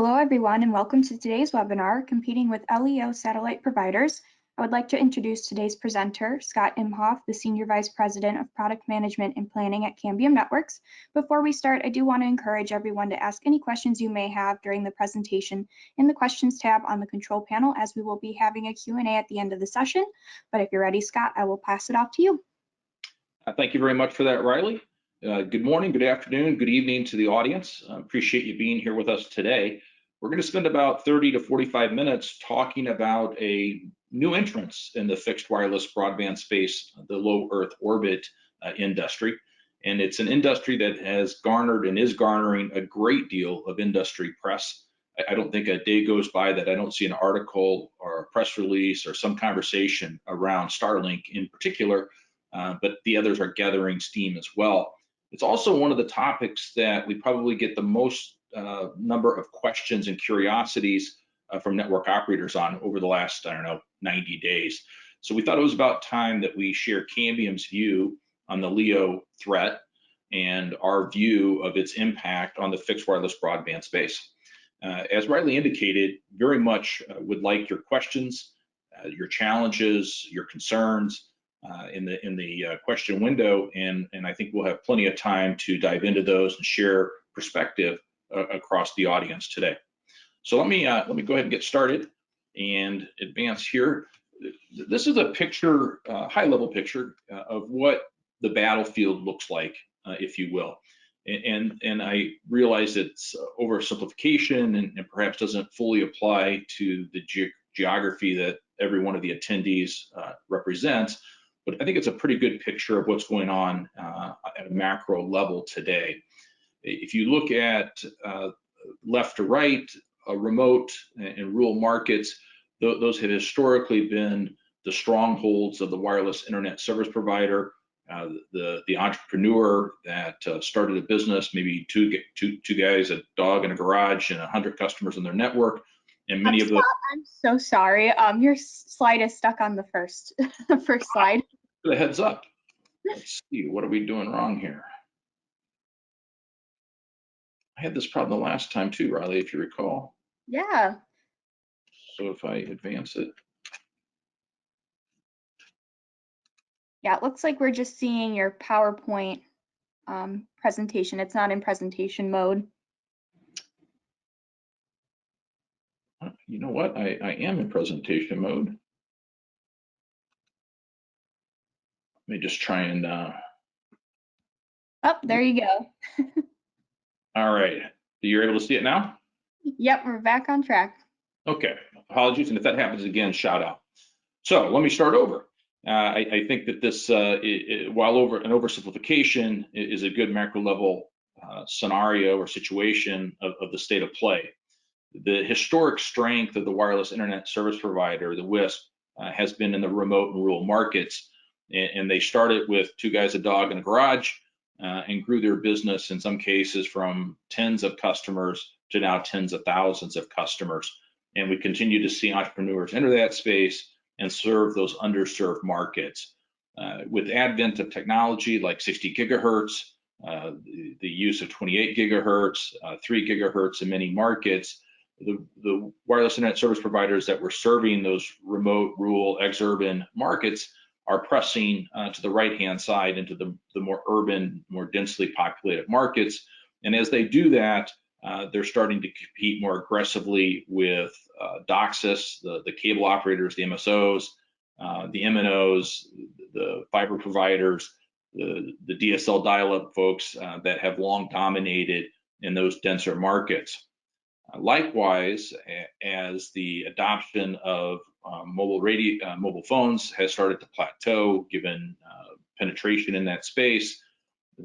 Hello, everyone, and welcome to today's webinar, Competing with LEO Satellite Providers. I would like to introduce today's presenter, Scott Imhoff, the Senior Vice President of Product Management and Planning at Cambium Networks. Before we start, I do want to encourage everyone to ask any questions you may have during the presentation in the Questions tab on the control panel, as we will be having a Q&A at the end of the session. But if you're ready, Scott, I will pass it off to you. Thank you very much for that, Riley. Good morning, good afternoon, good evening to the audience. Appreciate you being here with us today. We're going to spend about 30 to 45 minutes talking about a new entrance in the fixed wireless broadband space, the low Earth orbit industry. And it's an industry that has garnered and is garnering a great deal of industry press. I don't think a day goes by that I don't see an article or a press release or some conversation around Starlink in particular, but the others are gathering steam as well. It's also one of the topics that we probably get the most number of questions and curiosities from network operators on over the last, 90 days. So we thought it was about time that we share Cambium's view on the LEO threat and our view of its impact on the fixed wireless broadband space. As Riley indicated, very much would like your questions, your challenges, your concerns, in the question window, and I think we'll have plenty of time to dive into those and share perspective across the audience today. So let me go ahead and get started and advance here. This is a picture, high-level picture of what the battlefield looks like, if you will. And I realize it's oversimplification and perhaps doesn't fully apply to the geography that every one of the attendees represents. But I think it's a pretty good picture of what's going on at a macro level today. If you look at left to right, remote and rural markets, those have historically been the strongholds of the wireless internet service provider, the entrepreneur that started a business, maybe two guys, a dog in a garage, and 100 customers in their network. And many of those. I'm so sorry. Your slide is stuck on the first slide. The heads up. Let's see, what are we doing wrong here? I had this problem the last time too, Riley, if you recall. Yeah. So if I advance it. Yeah, it looks like we're just seeing your PowerPoint presentation. It's not in presentation mode. You know what? I am in presentation mode. Let me just try and. Oh, there you go. All right. You're able to see it now? Yep, we're back on track. Okay. Apologies. And if that happens again, shout out. So let me start over. I think that this, while an oversimplification, is a good macro level scenario or situation of the state of play. The historic strength of the wireless internet service provider, the WISP, has been in the remote and rural markets. And they started with two guys, a dog, in a garage, and grew their business in some cases from tens of customers to now tens of thousands of customers. And we continue to see entrepreneurs enter that space and serve those underserved markets. With the advent of technology like 60 gigahertz, the use of 28 gigahertz, 3 gigahertz in many markets, the wireless internet service providers that were serving those remote, rural, exurban markets are pressing to the right-hand side into the more urban, more densely populated markets. And as they do that, they're starting to compete more aggressively with DOCSIS, the cable operators, the MSOs, the MNOs, the fiber providers, the DSL dial-up folks that have long dominated in those denser markets. Likewise, as the adoption of mobile phones has started to plateau, given penetration in that space,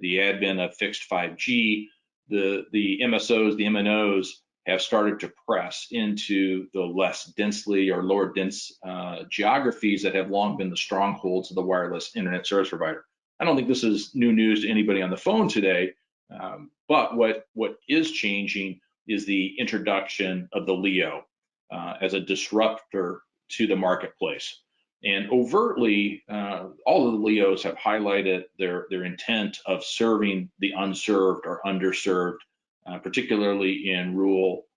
the advent of fixed 5G, the MSOs, the MNOs have started to press into the less densely or lower dense geographies that have long been the strongholds of the wireless internet service provider. I don't think this is new news to anybody on the phone today, but what is changing is the introduction of the LEO as a disruptor to the marketplace. And overtly, all of the LEOs have highlighted their intent of serving the unserved or underserved, particularly in rural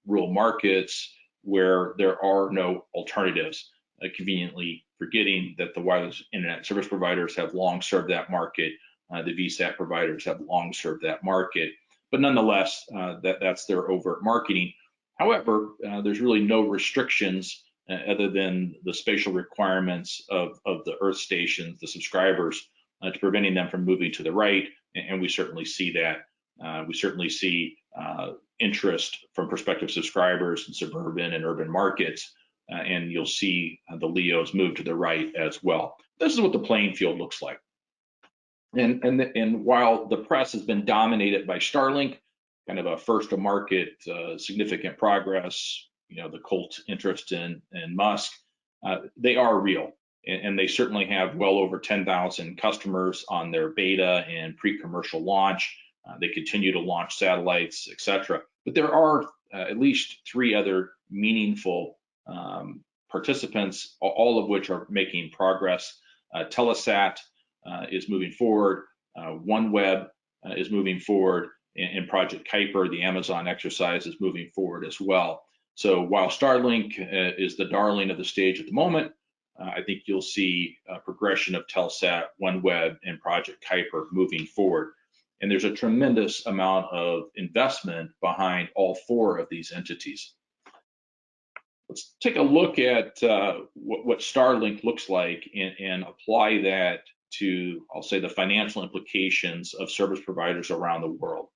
rural markets where there are no alternatives, conveniently forgetting that the wireless internet service providers have long served that market. The VSAT providers have long served that market, but nonetheless, that's their overt marketing. However, there's really no restrictions other than the spatial requirements of the earth stations, the subscribers, to preventing them from moving to the right, and we certainly see that. We certainly see interest from prospective subscribers in suburban and urban markets, and you'll see the LEOs move to the right as well. This is what the playing field looks like. And while the press has been dominated by Starlink, kind of a first to market, significant progress, the cult interest in Musk, they are real. And they certainly have well over 10,000 customers on their beta and pre-commercial launch. They continue to launch satellites, et cetera. But there are at least 3 other meaningful participants, all of which are making progress. Telesat is moving forward. OneWeb is moving forward. And Project Kuiper, the Amazon exercise, is moving forward as well. So while Starlink is the darling of the stage at the moment, I think you'll see a progression of Telesat, OneWeb, and Project Kuiper moving forward. And there's a tremendous amount of investment behind all 4 of these entities. Let's take a look at what Starlink looks like and apply that to, I'll say, the financial implications of service providers around the world.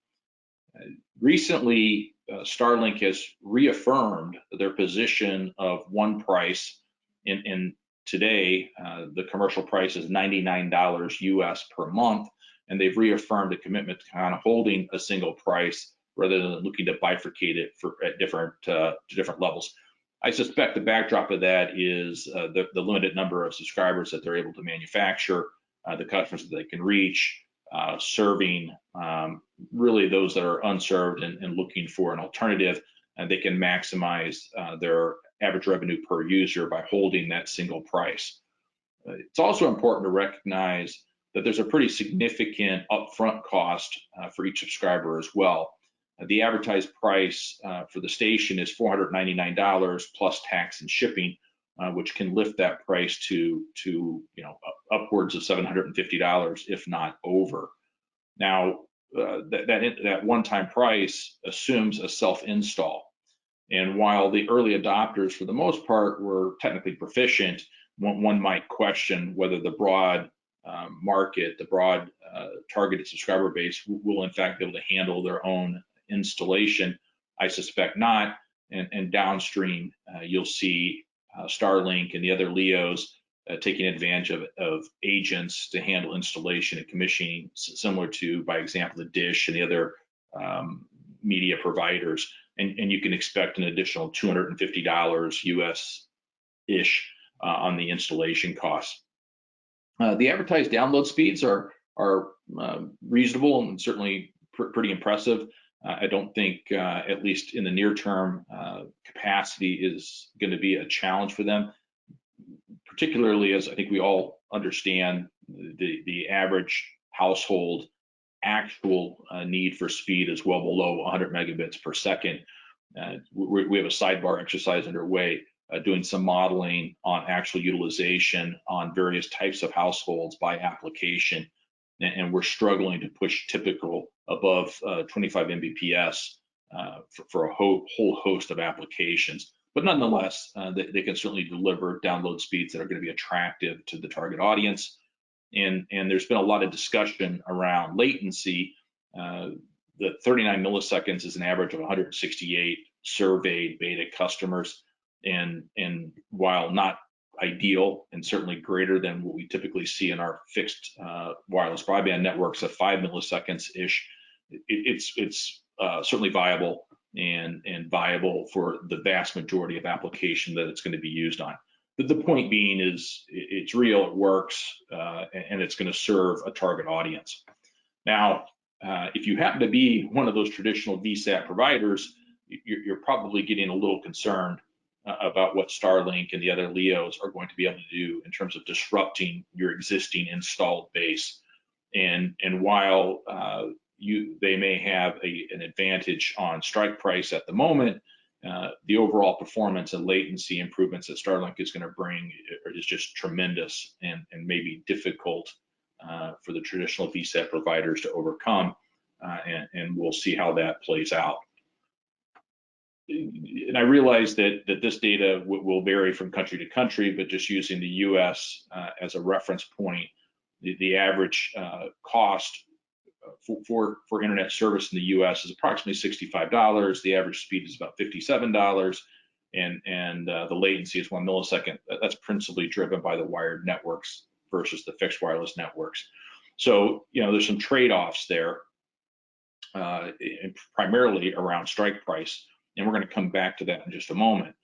Recently, Starlink has reaffirmed their position of one price. In today, the commercial price is $99 US per month, and they've reaffirmed a commitment to kind of holding a single price rather than looking to bifurcate it at different levels. I suspect the backdrop of that is the limited number of subscribers that they're able to manufacture, the customers that they can reach, serving really those that are unserved and looking for an alternative, and they can maximize their average revenue per user by holding that single price. It's also important to recognize that there's a pretty significant upfront cost for each subscriber as well. The advertised price for the station is $499 plus tax and shipping, which can lift that price to upwards of $750, if not over. Now, that one-time price assumes a self-install. And while the early adopters, for the most part, were technically proficient, one might question whether the broad market, the broad targeted subscriber base will in fact be able to handle their own installation. I suspect not. And downstream, you'll see Starlink and the other LEOs taking advantage of agents to handle installation and commissioning, similar to, by example, the Dish and the other media providers. And you can expect an additional $250 US-ish on the installation costs. The advertised download speeds are reasonable and certainly pretty impressive. I don't think, at least in the near term, capacity is going to be a challenge for them, particularly as I think we all understand the average household actual need for speed is well below 100 megabits per second. We have a sidebar exercise underway doing some modeling on actual utilization on various types of households by application, and we're struggling to push typical above 25 Mbps for a whole host of applications. But nonetheless, they can certainly deliver download speeds that are going to be attractive to the target audience. And there's been a lot of discussion around latency. The 39 milliseconds is an average of 168 surveyed beta customers. And while not ideal and certainly greater than what we typically see in our fixed wireless broadband networks at 5 milliseconds-ish, it's certainly viable and viable for the vast majority of application that it's going to be used on. But the point being is it's real, it works, and it's going to serve a target audience. Now, if you happen to be one of those traditional VSAT providers, you're probably getting a little concerned about what Starlink and the other LEOs are going to be able to do in terms of disrupting your existing installed base. And while they may have an advantage on strike price at the moment. The overall performance and latency improvements that Starlink is going to bring is just tremendous and maybe difficult for the traditional VSAT providers to overcome, and we'll see how that plays out. And I realize that this data will vary from country to country, but just using the US as a reference point, the average cost for internet service in the US is approximately $65. The average speed is about $57, and the latency is 1 millisecond. That's principally driven by the wired networks versus the fixed wireless networks. So, there's some trade-offs there, primarily around strike price. And we're going to come back to that in just a moment.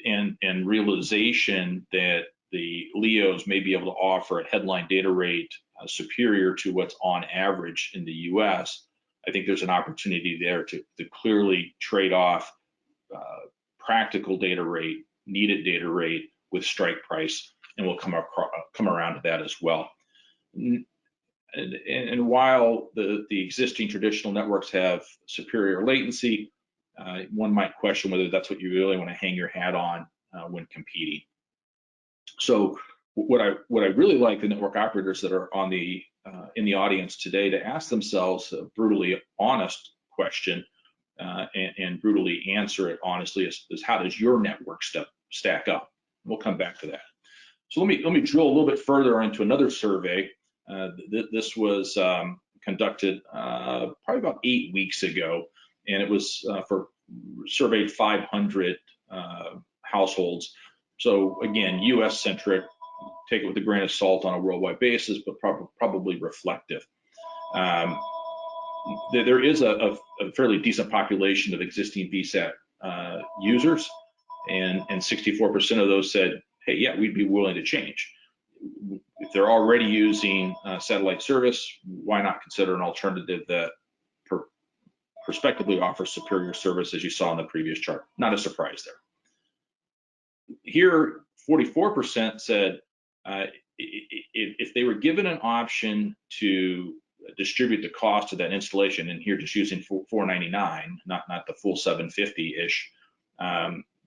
And realization that the LEOs may be able to offer a headline data rate superior to what's on average in the US. I think there's an opportunity there to clearly trade off practical data rate, needed data rate with strike price, and we'll come around to that as well. And while the existing traditional networks have superior latency, one might question whether that's what you really want to hang your hat on when competing. So what I really like the network operators that are on in the audience today to ask themselves a brutally honest question and brutally answer it honestly is how does your network stack up? We'll come back to that. So let me drill a little bit further into another survey. This was conducted probably about 8 weeks ago, and it was surveyed 500 households. So again, US centric, take it with a grain of salt on a worldwide basis, but probably reflective. There is a fairly decent population of existing VSAT users, and 64% of those said, hey, yeah, we'd be willing to change. If they're already using satellite service, why not consider an alternative that prospectively offers superior service, as you saw in the previous chart? Not a surprise there. Here, 44% said if they were given an option to distribute the cost of that installation, and here just using $499, not the full $750-ish,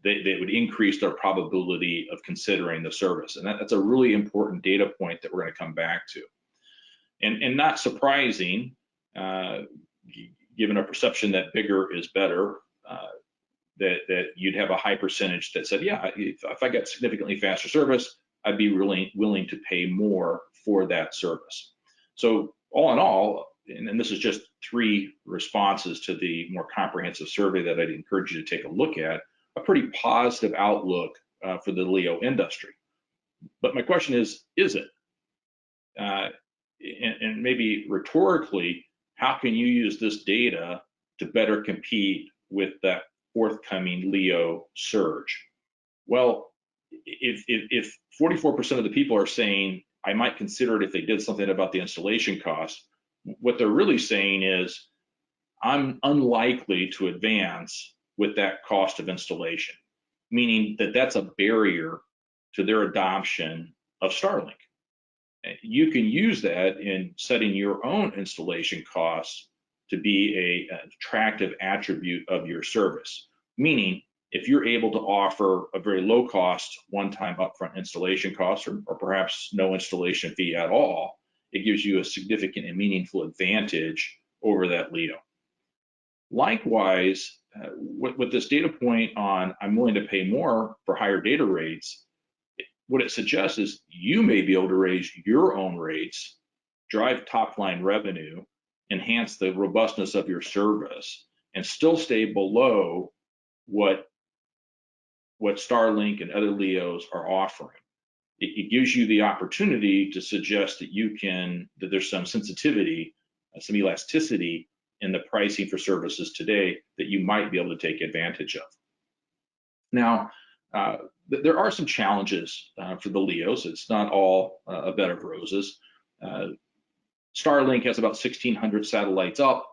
they would increase their probability of considering the service. And that's a really important data point that we're going to come back to. And not surprising, given a perception that bigger is better, that you'd have a high percentage that said, yeah, if I got significantly faster service, I'd be really willing to pay more for that service. So all in all, and this is just 3 responses to the more comprehensive survey that I'd encourage you to take a look at, a pretty positive outlook for the LEO industry. But my question is it? And maybe rhetorically, how can you use this data to better compete with that forthcoming LEO surge? Well, if 44% of the people are saying, I might consider it if they did something about the installation cost, what they're really saying is, I'm unlikely to advance with that cost of installation, meaning that that's a barrier to their adoption of Starlink. You can use that in setting your own installation costs to be an attractive attribute of your service, meaning if you're able to offer a very low cost one-time upfront installation cost, or perhaps no installation fee at all, it gives you a significant and meaningful advantage over that LEO. Likewise, with this data point on I'm willing to pay more for higher data rates, what it suggests is you may be able to raise your own rates, drive top line revenue, enhance the robustness of your service, and still stay below what Starlink and other LEOs are offering. It gives you the opportunity to suggest that there's some sensitivity, some elasticity in the pricing for services today that you might be able to take advantage of. Now, there are some challenges for the LEOs. It's not all a bed of roses. Starlink has about 1,600 satellites up.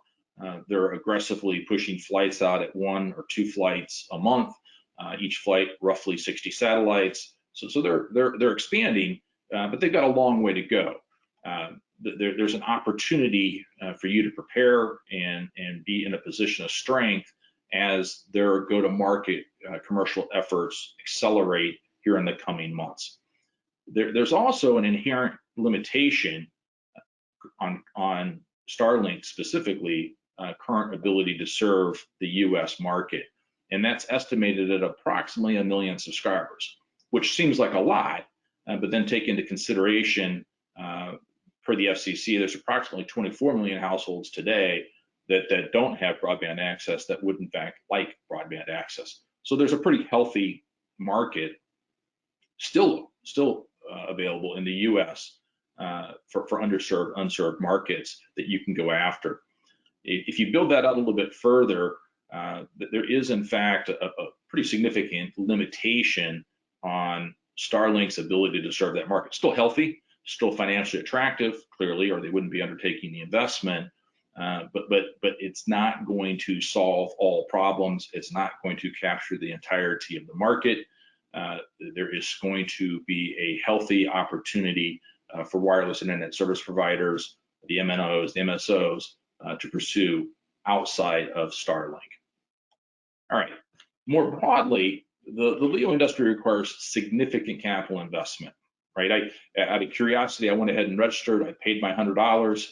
They're aggressively pushing flights out at 1 or 2 flights a month. Each flight roughly 60 satellites. So they're expanding, but they've got a long way to go. there's an opportunity for you to prepare and be in a position of strength as their go-to-market commercial efforts accelerate here in the coming months. There's also an inherent limitation on Starlink specifically, current ability to serve the US market. And that's estimated at approximately 1 million subscribers, which seems like a lot, but then take into consideration, per the FCC, there's approximately 24 million households today that don't have broadband access that would in fact like broadband access. So there's a pretty healthy market still available in the US for underserved, unserved markets that you can go after. If you build that out a little bit further, there is in fact a pretty significant limitation on Starlink's ability to serve that market. Still healthy, still financially attractive, clearly, or they wouldn't be undertaking the investment. But it's not going to solve all problems. It's not going to capture the entirety of the market. There is going to be a healthy opportunity for wireless internet service providers, the MNOs, the MSOs, to pursue outside of Starlink. All right, more broadly, the LEO industry requires significant capital investment, right? Out of curiosity, I went ahead and registered. I paid my $100.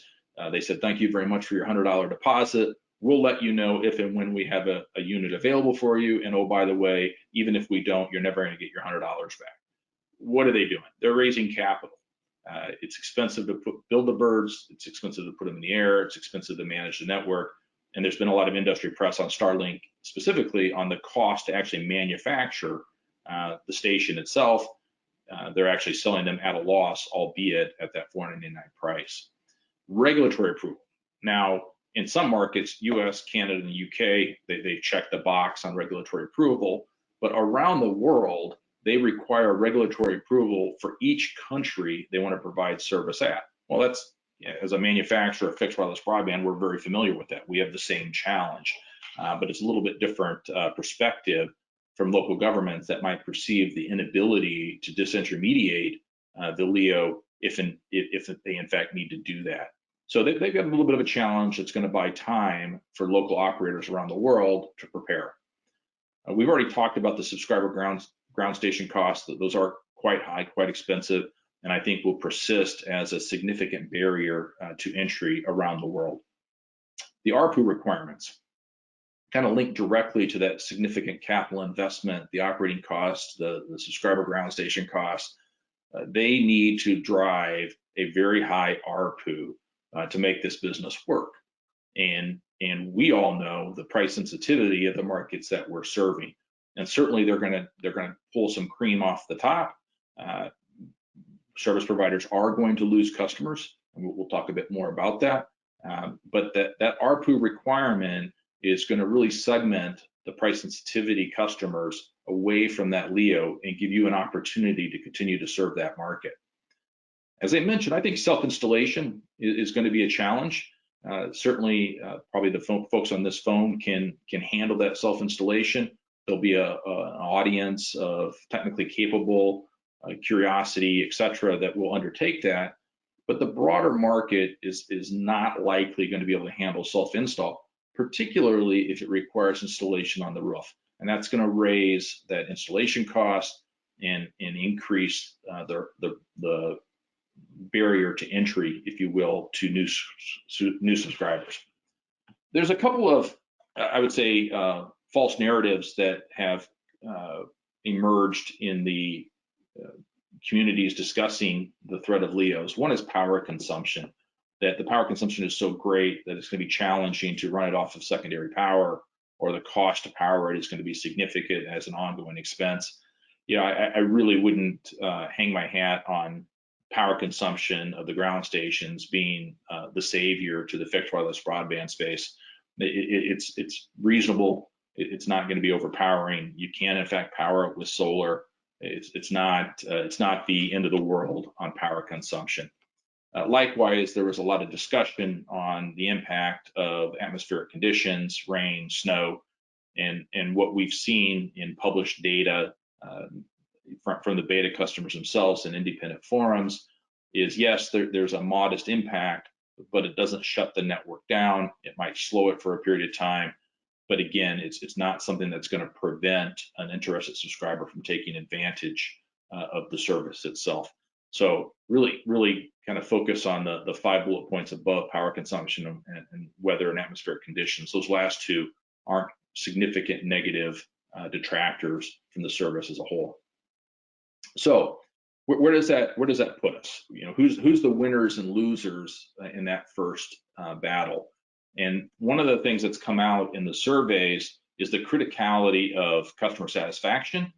They said, thank you very much for your $100 deposit. We'll let you know if and when we have a unit available for you. And oh, by the way, even if we don't, you're never going to get your $100 back. What are they doing? They're raising capital. It's expensive to build the birds. It's expensive to put them in the air. It's expensive to manage the network. And there's been a lot of industry press on Starlink, specifically on the cost to actually manufacture the station itself. They're actually selling them at a loss, albeit at that $499 price. Regulatory approval. Now, in some markets, US, Canada, and the UK, they check the box on regulatory approval, but around the world, they require regulatory approval for each country they want to provide service at. Well, that's, as a manufacturer of fixed wireless broadband, we're very familiar with that. We have the same challenge, but it's a little bit different perspective from local governments that might perceive the inability to disintermediate the LEO if they in fact need to do that. So they've got a little bit of a challenge that's going to buy time for local operators around the world to prepare. We've already talked about the subscriber ground station costs. Those are quite high, quite expensive, and I think will persist as a significant barrier to entry around the world. The ARPU requirements kind of link directly to that significant capital investment, the operating costs, the subscriber ground station costs. They need to drive a very high ARPU to make this business work. And we all know the price sensitivity of the markets that we're serving. And certainly they're gonna pull some cream off the top. Service providers are going to lose customers, and we'll talk a bit more about that. But that ARPU requirement is going to really segment the price sensitivity customers away from that LEO and give you an opportunity to continue to serve that market. As I mentioned, I think self-installation is going to be a challenge. Certainly, probably the folks on this phone can handle that self-installation. There'll be an audience of technically capable, curiosity, et cetera, that will undertake that. But the broader market is not likely going to be able to handle self-install, particularly if it requires installation on the roof. And that's going to raise that installation cost and increase the barrier to entry, if you will, to new subscribers. There's a couple of, I would say, false narratives that have emerged in the communities discussing the threat of LEOs. One is power consumption, that the power consumption is so great that it's going to be challenging to run it off of secondary power, or the cost to power it is going to be significant as an ongoing expense. You know, I really wouldn't hang my hat on power consumption of the ground stations being the savior to the fixed wireless broadband space. It's reasonable. It's not going to be overpowering. You can in fact power it with solar. It's not the end of the world on power consumption. Likewise, there was a lot of discussion on the impact of atmospheric conditions, rain, snow, and what we've seen in published data from the beta customers themselves in independent forums is yes, there's a modest impact, but it doesn't shut the network down. It might slow it for a period of time. But again, it's not something that's going to prevent an interested subscriber from taking advantage of the service itself. So really kind of focus on the 5 bullet points above: power consumption and weather and atmospheric conditions. Those last two aren't significant negative detractors from the service as a whole. So where does that put us? Who's the winners and losers in that first battle? And one of the things that's come out in the surveys is the criticality of customer satisfaction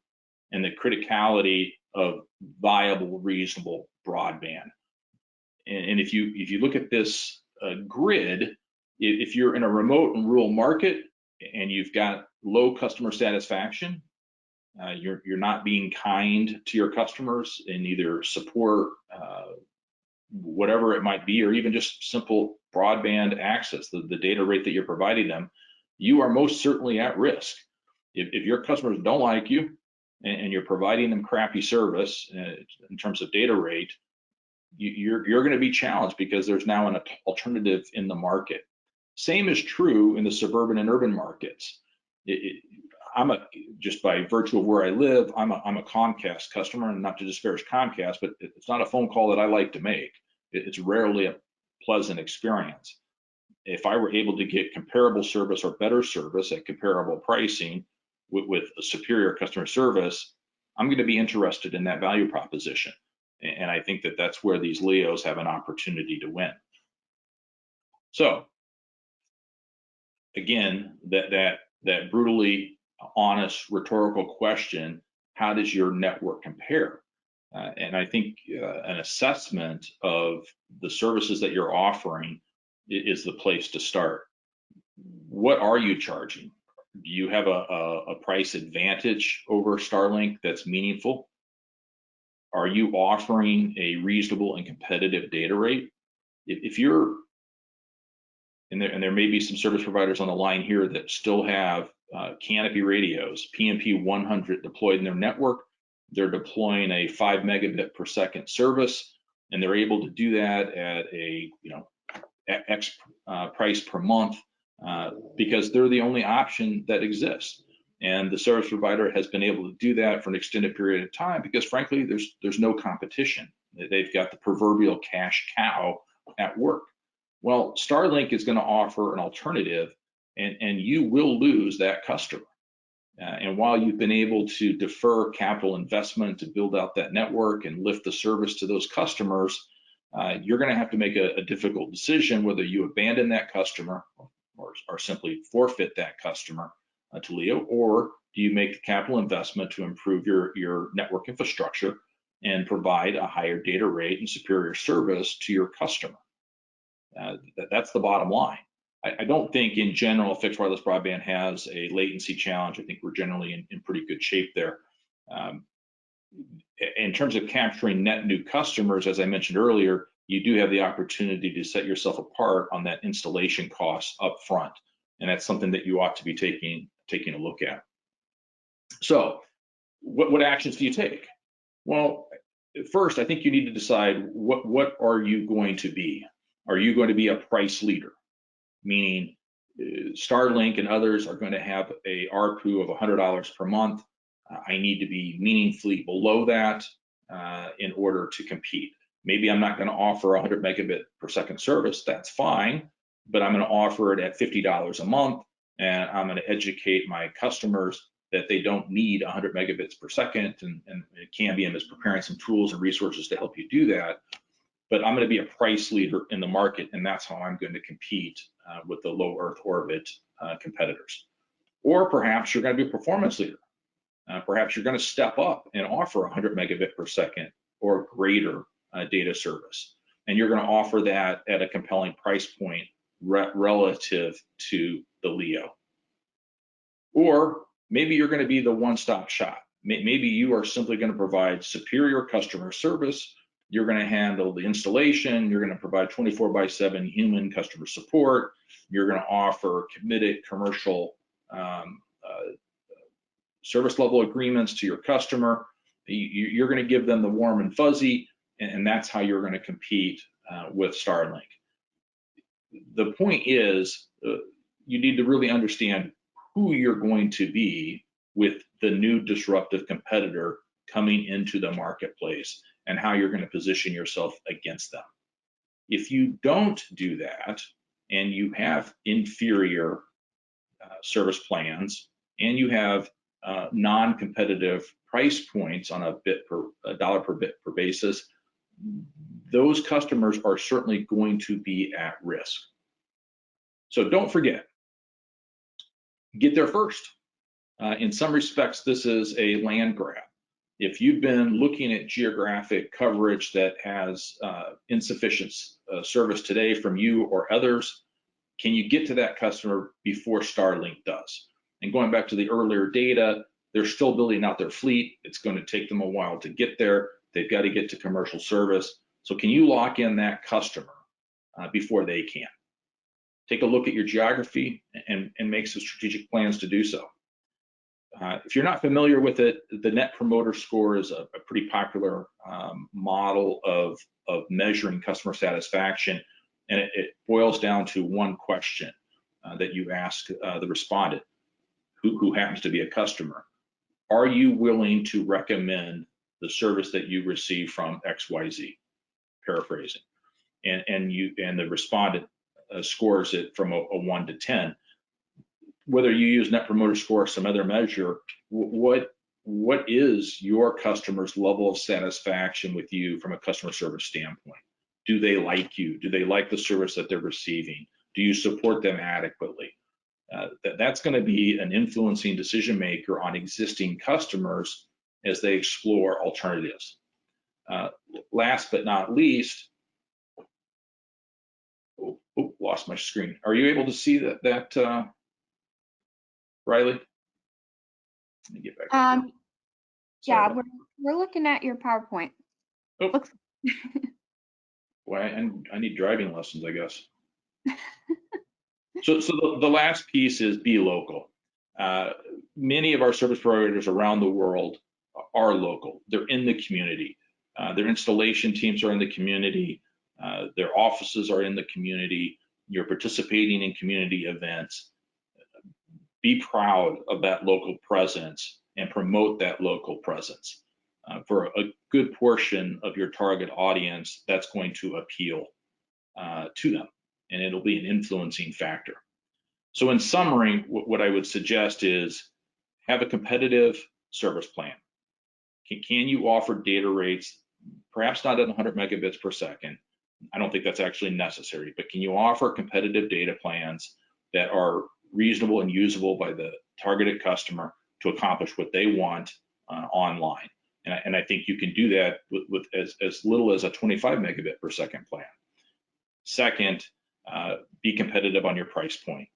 and the criticality of viable, reasonable broadband. And if you look at this grid, if you're in a remote and rural market and you've got low customer satisfaction, you're not being kind to your customers in either support, whatever it might be, or even just simple broadband access, the data rate that you're providing them, you are most certainly at risk. If your customers don't like you and you're providing them crappy service in terms of data rate, you're going to be challenged because there's now an alternative in the market. Same is true in the suburban and urban markets. Just by virtue of where I live, I'm a Comcast customer, and not to disparage Comcast, but it's not a phone call that I like to make. It's rarely a pleasant experience. If I were able to get comparable service or better service at comparable pricing with a superior customer service, I'm going to be interested in that value proposition. And I think that that's where these LEOs have an opportunity to win. So again, that brutally honest rhetorical question: how does your network compare? And I think an assessment of the services that you're offering is the place to start. What are you charging? Do you have a price advantage over Starlink that's meaningful? Are you offering a reasonable and competitive data rate? If you're, and there may be some service providers on the line here that still have canopy radios, PMP 100 deployed in their network. They're deploying a 5 megabit per second service, and they're able to do that at a X price per month because they're the only option that exists. And the service provider has been able to do that for an extended period of time because, frankly, there's no competition. They've got the proverbial cash cow at work. Well, Starlink is going to offer an alternative, and you will lose that customer. And while you've been able to defer capital investment to build out that network and lift the service to those customers, you're going to have to make a difficult decision whether you abandon that customer or simply forfeit that customer to LEO, or do you make the capital investment to improve your network infrastructure and provide a higher data rate and superior service to your customer? That's the bottom line. I don't think in general fixed wireless broadband has a latency challenge. I think we're generally in pretty good shape there. In terms of capturing net new customers, as I mentioned earlier, you do have the opportunity to set yourself apart on that installation cost up front. And that's something that you ought to be taking a look at. So what actions do you take? Well, first, I think you need to decide what are you going to be? Are you going to be a price leader? Meaning Starlink and others are going to have a ARPU of $100 per month. I need to be meaningfully below that in order to compete. Maybe I'm not going to offer 100 megabit per second service. That's fine, but I'm going to offer it at $50 a month, and I'm going to educate my customers that they don't need 100 megabits per second, and Cambium is preparing some tools and resources to help you do that. But I'm going to be a price leader in the market, and that's how I'm going to compete with the low Earth orbit competitors. Or perhaps you're going to be a performance leader. Perhaps you're going to step up and offer 100 megabit per second or greater data service, and you're going to offer that at a compelling price point relative to the LEO. Or maybe you're going to be the one-stop shop. Maybe you are simply going to provide superior customer service. You're going to handle the installation. You're going to provide 24/7 human customer support. You're going to offer committed commercial service level agreements to your customer. You're going to give them the warm and fuzzy, and that's how you're going to compete with Starlink. The point is, you need to really understand who you're going to be with the new disruptive competitor coming into the marketplace and how you're going to position yourself against them. If you don't do that and you have inferior service plans and you have non-competitive price points on a dollar per bit per basis, those customers are certainly going to be at risk. So don't forget, get there first. In some respects, this is a land grab. If you've been looking at geographic coverage that has insufficient service today from you or others, can you get to that customer before Starlink does? And going back to the earlier data, they're still building out their fleet. It's going to take them a while to get there. They've got to get to commercial service. So can you lock in that customer before they can? Take a look at your geography and make some strategic plans to do so. If you're not familiar with it, the Net Promoter Score is a pretty popular model of measuring customer satisfaction, and it boils down to one question that you ask the respondent, who happens to be a customer. Are you willing to recommend the service that you receive from XYZ? Paraphrasing. And the respondent scores it from a 1 to 10. Whether you use Net Promoter Score or some other measure, what is your customer's level of satisfaction with you from a customer service standpoint? Do they like you? Do they like the service that they're receiving? Do you support them adequately? That's going to be an influencing decision maker on existing customers as they explore alternatives. Last but not least, lost my screen. Are you able to see that Riley? Let me get back. Yeah, we're looking at your PowerPoint. Oh. Well, I need driving lessons, I guess. So the last piece is be local. Many of our service providers around the world are local. They're in the community. Their installation teams are in the community. Their offices are in the community. You're participating in community events. Be proud of that local presence and promote that local presence. For a good portion of your target audience, that's going to appeal to them, and it'll be an influencing factor. So in summary, what I would suggest is have a competitive service plan. Can you offer data rates, perhaps not at 100 megabits per second? I don't think that's actually necessary, but can you offer competitive data plans that are reasonable and usable by the targeted customer to accomplish what they want online? And I think you can do that with as little as a 25 megabit per second plan. Second, be competitive on your price point.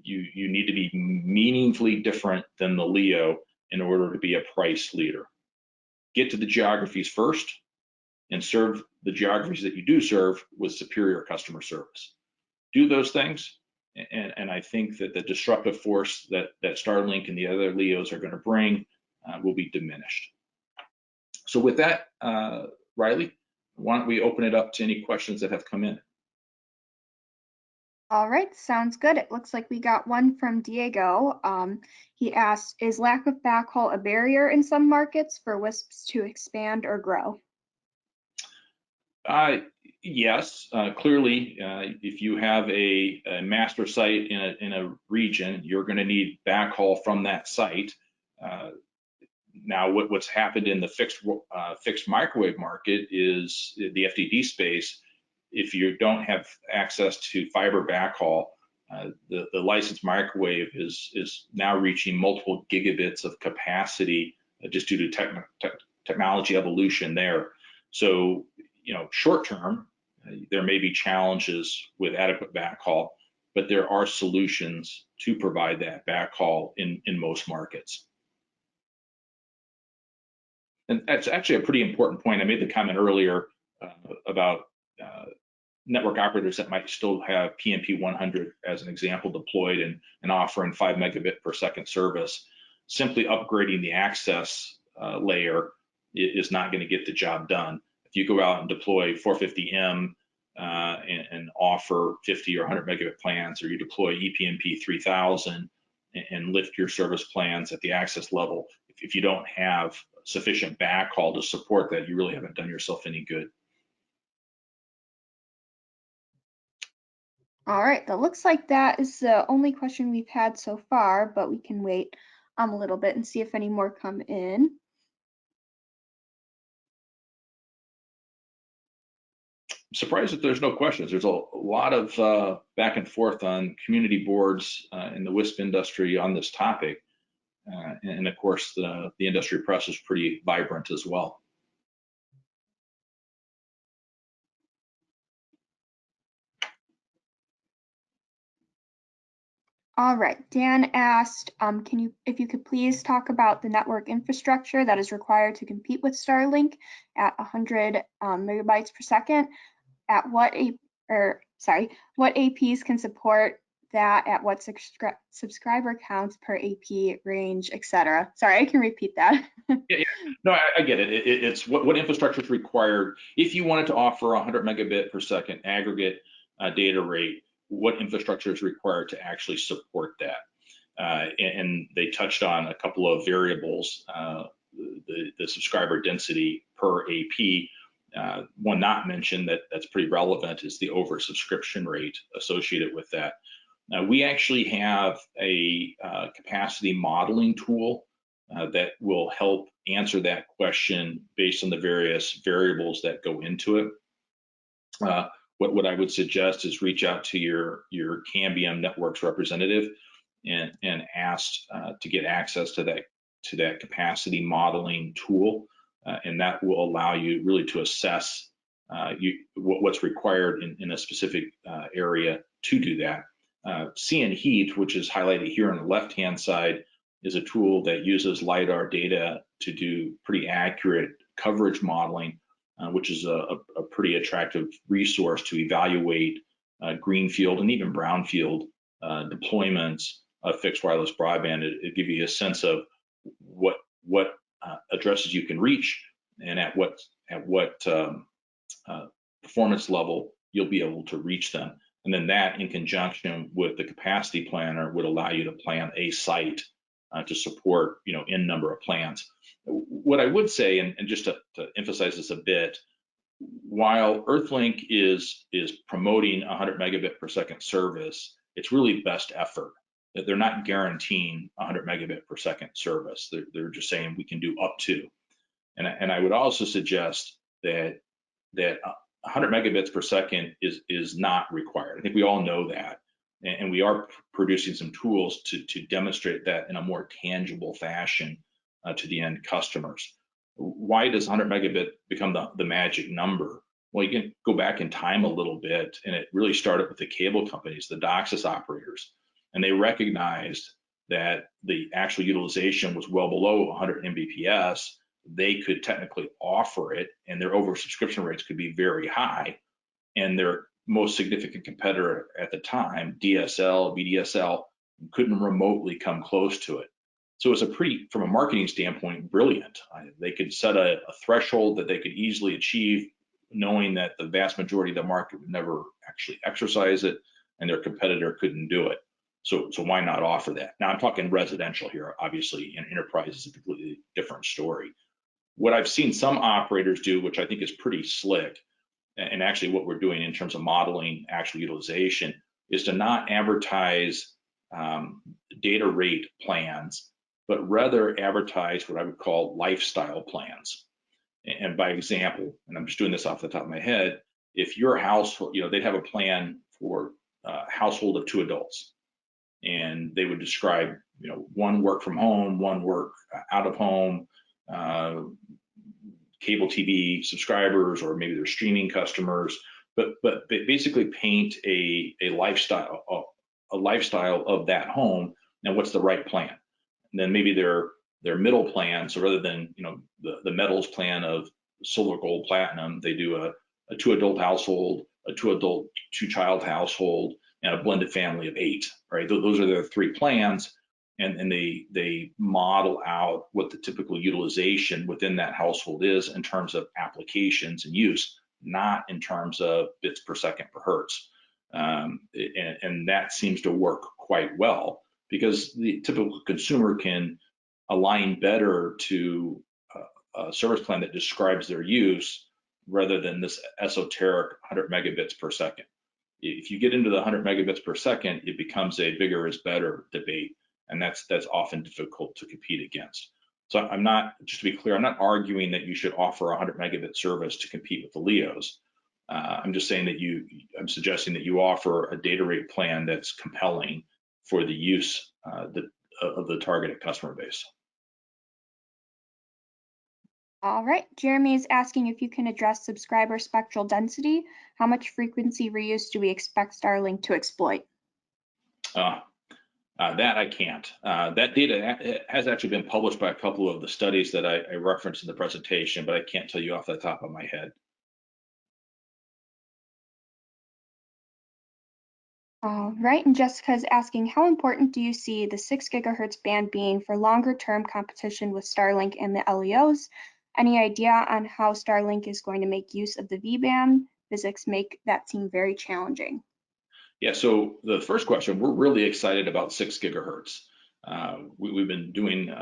You need to be meaningfully different than the LEO in order to be a price leader. Get to the geographies first and serve the geographies that you do serve with superior customer service. Do those things, and I think that the disruptive force that Starlink and the other LEOs are going to bring will be diminished. So with that, Riley, why don't we open it up to any questions that have come in? All right, sounds good. It looks like we got one from Diego. He asked, is lack of backhaul a barrier in some markets for WISPs to expand or grow? Yes, clearly, if you have a master site in a region, you're going to need backhaul from that site. Now, what's happened in the fixed microwave market is the FDD space. If you don't have access to fiber backhaul, the licensed microwave is now reaching multiple gigabits of capacity just due to technology evolution there. So, short term, there may be challenges with adequate backhaul, but there are solutions to provide that backhaul in most markets. And that's actually a pretty important point. I made the comment earlier about network operators that might still have PNP 100 as an example deployed and offering 5 megabit per second service. Simply upgrading the access layer is not going to get the job done. If you go out and deploy 450M and offer 50 or 100 megabit plans, or you deploy EPMP 3000 and lift your service plans at the access level, if you don't have sufficient backhaul to support that, you really haven't done yourself any good. All right, that looks like that is the only question we've had so far, but we can wait a little bit and see if any more come in. I'm surprised that there's no questions. There's a lot of back and forth on community boards in the WISP industry on this topic. And of course, the industry press is pretty vibrant as well. All right, Dan asked, if you could please talk about the network infrastructure that is required to compete with Starlink at 100 megabytes per second. At what APs can support that, at what subscriber counts per AP range, etc. Sorry, I can repeat that. Yeah. No, I get it. It's what infrastructure is required. If you wanted to offer 100 megabit per second aggregate data rate, what infrastructure is required to actually support that? And they touched on a couple of variables, the subscriber density per AP. One not mentioned that's pretty relevant is the oversubscription rate associated with that. We actually have a capacity modeling tool that will help answer that question based on the various variables that go into it. What I would suggest is reach out to your Cambium Networks representative and ask to get access to that capacity modeling tool, and that will allow you really to assess what's required in a specific area to do that. CN Heat, which is highlighted here on the left-hand side, is a tool that uses LiDAR data to do pretty accurate coverage modeling, which is a pretty attractive resource to evaluate greenfield and even brownfield deployments of fixed wireless broadband. It gives you a sense of what addresses you can reach and at what performance level you'll be able to reach them. And then that, in conjunction with the capacity planner, would allow you to plan a site to support, n number of plans. What I would say, and just to emphasize this a bit, while Earthlink is promoting 100 megabit per second service, it's really best effort. They're not guaranteeing 100 megabit per second service. They're just saying we can do up to. And I would also suggest that 100 megabits per second is not required. I think we all know that. And we are producing some tools to demonstrate that in a more tangible fashion to the end customers. Why does 100 megabit become the magic number? Well, you can go back in time a little bit, and it really started with the cable companies, the DOCSIS operators, and they recognized that the actual utilization was well below 100 Mbps. They could technically offer it, and their oversubscription rates could be very high, and their most significant competitor at the time, DSL, VDSL, couldn't remotely come close to it. So it was from a marketing standpoint, brilliant. They could set a threshold that they could easily achieve, knowing that the vast majority of the market would never actually exercise it, and their competitor couldn't do it. So why not offer that? Now I'm talking residential here, obviously, and enterprise is a completely different story. What I've seen some operators do, which I think is pretty slick, and actually what we're doing in terms of modeling actual utilization, is to not advertise data rate plans, but rather advertise what I would call lifestyle plans. And by example, and I'm just doing this off the top of my head, if your household, they'd have a plan for a household of 2 adults, and they would describe, one work from home, one work out of home, cable TV subscribers, or maybe they're streaming customers, but basically paint a lifestyle of that home and what's the right plan. And then maybe their middle plan, so rather than the metals plan of silver, gold, platinum, they do a 2-adult household, a 2-adult 2-child household, and a blended family of 8. Right? Those are their 3 plans, and they model out what the typical utilization within that household is in terms of applications and use, not in terms of bits per second per hertz. And that seems to work quite well because the typical consumer can align better to a service plan that describes their use rather than this esoteric 100 megabits per second. If you get into the 100 megabits per second, it becomes a bigger is better debate, and that's often difficult to compete against. So I'm not, just to be clear, I'm not arguing that you should offer a 100 megabit service to compete with the LEOs. I'm just saying that I'm suggesting that you offer a data rate plan that's compelling for the use of the targeted customer base. All right, Jeremy is asking if you can address subscriber spectral density. How much frequency reuse do we expect Starlink to exploit? That I can't. That data has actually been published by a couple of the studies that I referenced in the presentation, but I can't tell you off the top of my head. All right, and Jessica is asking, how important do you see the 6 gigahertz band being for longer term competition with Starlink and the LEOs? Any idea on how Starlink is going to make use of the V-band? Physics make that seem very challenging. Yeah, so the first question, we're really excited about 6 gigahertz. We've been doing,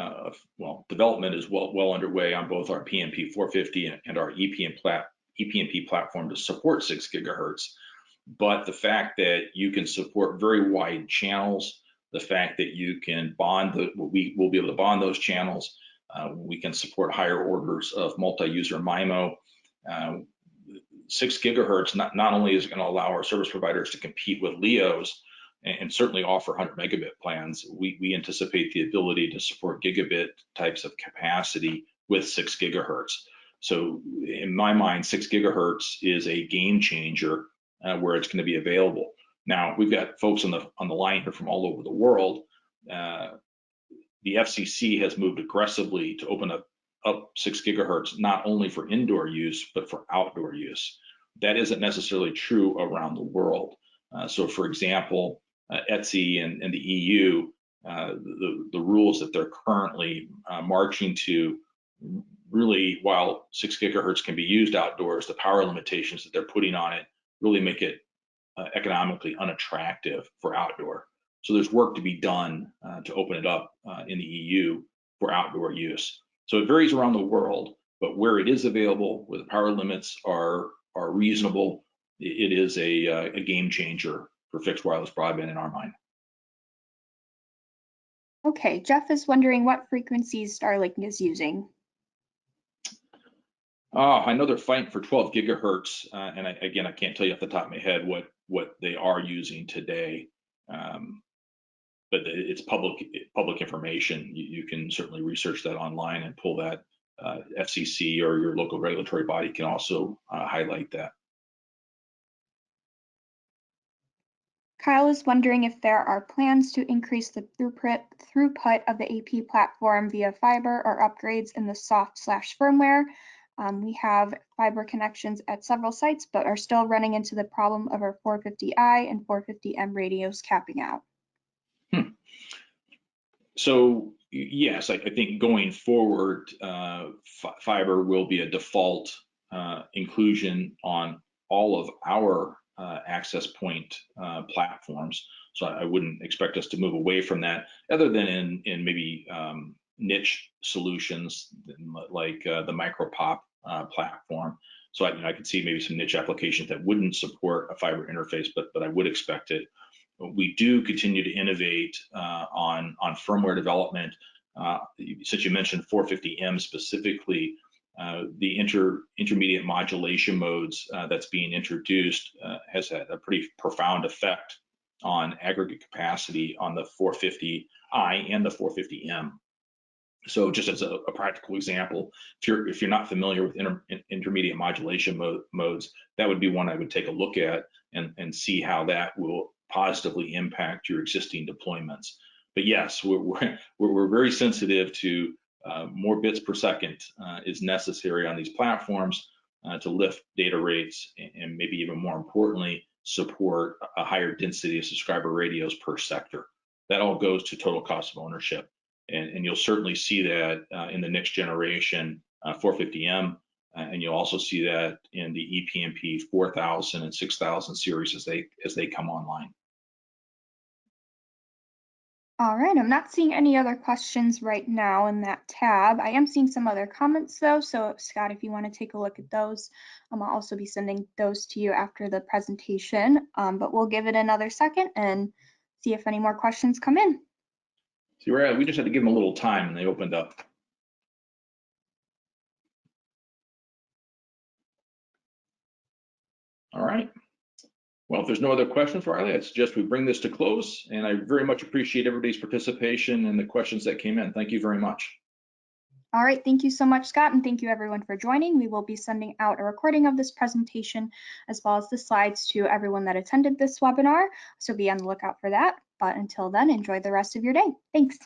development is well underway on both our PNP 450 and our EPNP platform to support 6 gigahertz. But the fact that you can support very wide channels, the fact that you can bond, we will be able to bond those channels, we can support higher orders of multi-user MIMO. 6 gigahertz not only is it going to allow our service providers to compete with LEOs and certainly offer 100 megabit plans, we anticipate the ability to support gigabit types of capacity with 6 gigahertz. So in my mind, 6 gigahertz is a game changer where it's going to be available. Now, we've got folks on the line here from all over the world. The FCC has moved aggressively to open up 6 gigahertz, not only for indoor use, but for outdoor use. That isn't necessarily true around the world. So for example, ETSI and the EU, the rules that they're currently marching to, really, while 6 gigahertz can be used outdoors, the power limitations that they're putting on it really make it economically unattractive for outdoor. So there's work to be done to open it up in the EU for outdoor use. So it varies around the world, but where it is available, where the power limits are reasonable, it is a game changer for fixed wireless broadband in our mind. Okay, Jeff is wondering what frequencies Starlink is using. I know they're fighting for 12 gigahertz, and I can't tell you off the top of my head what they are using today. But it's public information. You can certainly research that online and pull that. FCC or your local regulatory body can also highlight that. Kyle is wondering if there are plans to increase the throughput of the AP platform via fiber or upgrades in the soft/firmware. We have fiber connections at several sites, but are still running into the problem of our 450i and 450m radios capping out. So yes, I think going forward, fiber will be a default inclusion on all of our access point platforms. So I wouldn't expect us to move away from that, other than in maybe niche solutions like the MicroPop platform. So I could see maybe some niche applications that wouldn't support a fiber interface, but I would expect it. We do continue to innovate on firmware development. Since you mentioned 450M specifically, the intermediate modulation modes that's being introduced has had a pretty profound effect on aggregate capacity on the 450i and the 450M. So just as a practical example, if you're not familiar with intermediate modulation modes, that would be one I would take a look at and see how that will positively impact your existing deployments. But yes, we're very sensitive to more bits per second is necessary on these platforms to lift data rates and maybe even more importantly, support a higher density of subscriber radios per sector. that all goes to total cost of ownership. And you'll certainly see that in the next generation 450M, and you'll also see that in the ePMP 4000 and 6000 series as they come online. All right, I'm not seeing any other questions right now in that tab. I am seeing some other comments though, so Scott, if you want to take a look at those, I'll also be sending those to you after the presentation, but we'll give it another second and see if any more questions come in. See, we just had to give them a little time and they opened up. All right. Well, if there's no other questions, Riley, I suggest we bring this to close, and I very much appreciate everybody's participation and the questions that came in. Thank you very much. All right, thank you so much, Scott, and thank you everyone for joining. We will be sending out a recording of this presentation as well as the slides to everyone that attended this webinar, so be on the lookout for that. But until then, enjoy the rest of your day. Thanks.